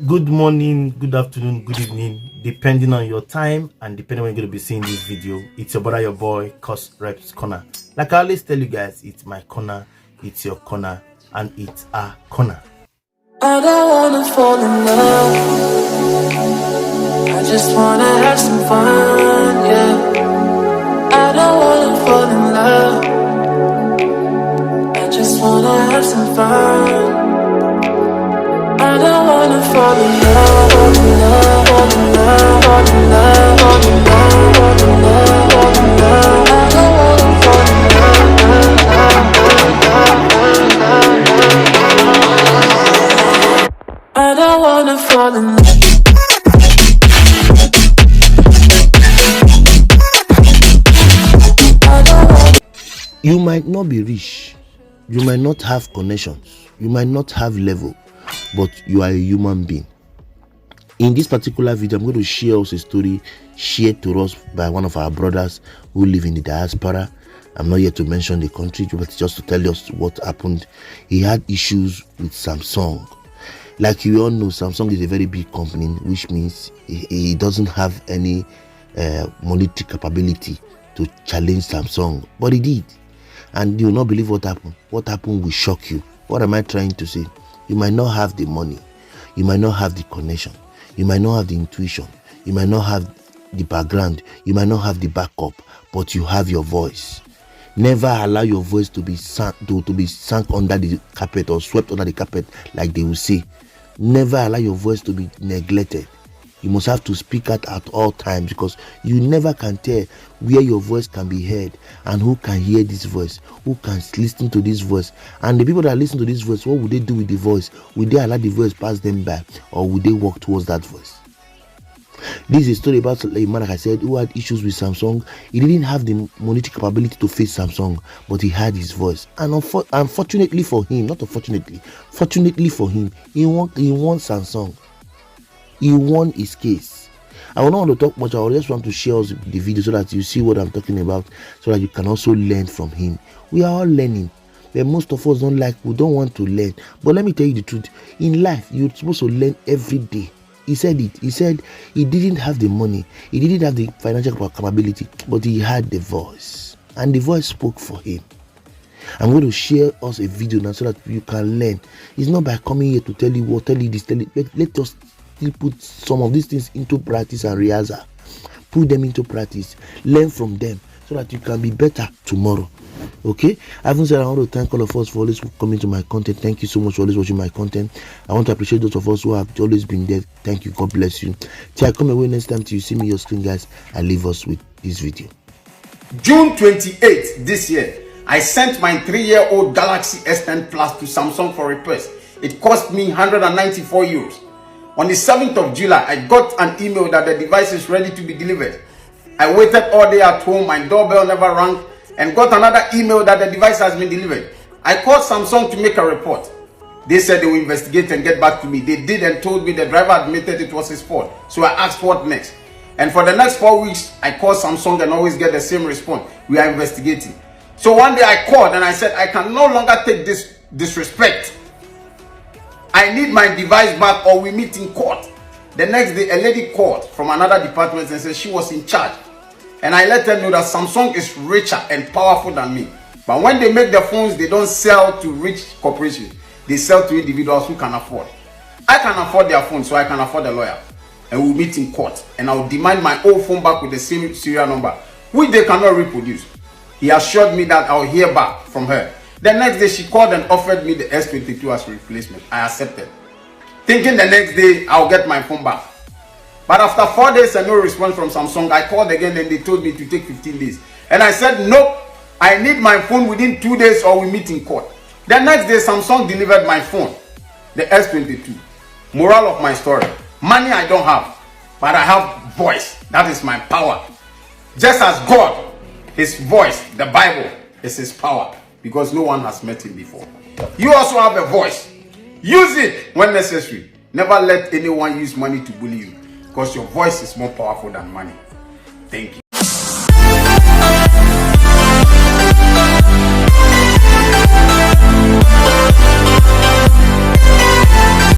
Good morning, good afternoon, good evening, depending on your time and depending on when you're going to be seeing this video. It's your brother, your boy, courserepscorner. Like I always tell you guys, it's my corner, it's your corner, and it's our corner. I don't wanna fall in love, I just wanna have some fun, yeah. I don't wanna fall in love, I just wanna have some fun. I don't wanna fall in love, fall in love, fall in love, fall in love, fall in love, fall in love, fall in love. I don't wanna fall in love, I don't wanna fall in love. You might not be rich, you might not have connections, you might not have level, but you are a human being. In this particular video, I'm going to share us a story shared to us by one of our brothers who live in the diaspora. I'm not here to mention the country, but just to tell us what happened. He had issues with Samsung. Like you all know, Samsung is a very big company, which means he doesn't have any monetary capability to challenge Samsung, but he did. And you will not believe what happened. What happened will shock you. What am I trying to say? You might not have the money, you might not have the connection, you might not have the intuition, you might not have the background, you might not have the backup, but you have your voice. Never allow your voice to be sunk under the carpet or swept under the carpet, like they will say. Never allow your voice to be neglected. You must have to speak out at all times, because you never can tell where your voice can be heard and who can hear this voice, who can listen to this voice. And the people that listen to this voice, what would they do with the voice? Will they allow the voice pass them by, or will they walk towards that voice? This is a story about a man, like I said, who had issues with Samsung. He didn't have the monetary capability to face Samsung, but he had his voice. And unfortunately for him, not unfortunately, fortunately for him, he won Samsung. He won his case. I don't want to talk much. I just want to share the video so that you see what I'm talking about, so that you can also learn from him. We are all learning, but most of us we don't want to learn. But let me tell you the truth. In life, you're supposed to learn every day. He said it. He said he didn't have the money, he didn't have the financial capability, but he had the voice, and the voice spoke for him. I'm going to share us a video now so that you can learn. It's not by coming here to tell you what, tell you this, tell you. Let us still put some of these things into practice and rehearsal. Put them into practice. Learn from them so that you can be better tomorrow. Okay, I haven't said I want to thank all of us for always coming to my content. Thank you so much for always watching my content. I want to appreciate those of us who have always been there. Thank you. God bless you. Till I come away next time, till you see me on your screen, guys, I leave us with this video. June 28th this year, I sent my 3-year-old Galaxy S10 Plus to Samsung for repairs. It cost me 194 euros. On the 7th of July, I got an email that the device is ready to be delivered. I waited all day at home, my doorbell never rang, and got another email that the device has been delivered. I called Samsung to make a report. They said they will investigate and get back to me. They did, and told me the driver admitted it was his fault. So I asked what next. And for the next 4 weeks, I called Samsung and always get the same response: we are investigating. So one day I called and I said, I can no longer take this disrespect. I need my device back or we meet in court. The next day, a lady called from another department and said she was in charge. And I let her know that Samsung is richer and powerful than me. But when they make the phones, they don't sell to rich corporations. They sell to individuals who can afford. I can afford their phone, so I can afford a lawyer. And we'll meet in court. And I'll demand my old phone back with the same serial number, which they cannot reproduce. He assured me that I'll hear back from her. The next day, she called and offered me the S22 as replacement. I accepted, thinking the next day I'll get my phone back. But after 4 days and no response from Samsung, I called again and they told me to take 15 days. And I said, nope, I need my phone within 2 days or we meet in court. The next day, Samsung delivered my phone, the S22. Moral of my story: money I don't have, but I have voice. That is my power. Just as God, his voice, the Bible, is his power, because no one has met him before. You also have a voice. Use it when necessary. Never let anyone use money to bully you, because your voice is more powerful than money. Thank you.